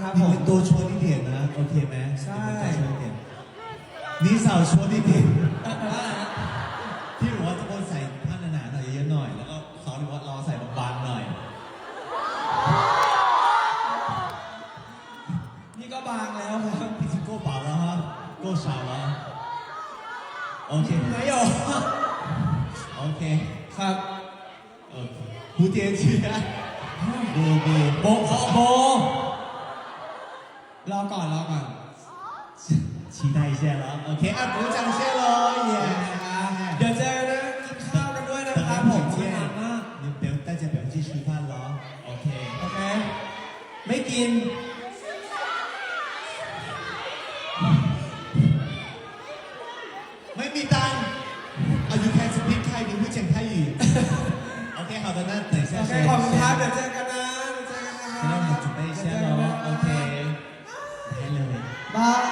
ครับ你ผม们多戳一点呢 OK ไหมใช่你少戳一点พี่บอกว่าทุกคนใส่ผ้าหนาๆหน่อยเยอะๆหน่อยแล้วก็เขาบอกว่าเราใส่บางๆหน่อยนี่ก็บางแล้วครับ已经够薄了哈够少了 OK 没有OK ครับ蝴蝶结不โบรอก่อน期待一下了 OK 啊鼓掌先咯耶 เดี๋ยวเจอนะกินข้าวกันด้วยนะครับผม见นานมาก你大家不要去吃饭了 OK โอเคไม่กินไม่มีตังค์you can speak Thai 你会讲泰语 OK 好的那等一下 โอเคขอบคุณครับเดี๋ยวเจอกันนะ现在我们准备一下咯 OK 来เลยบาย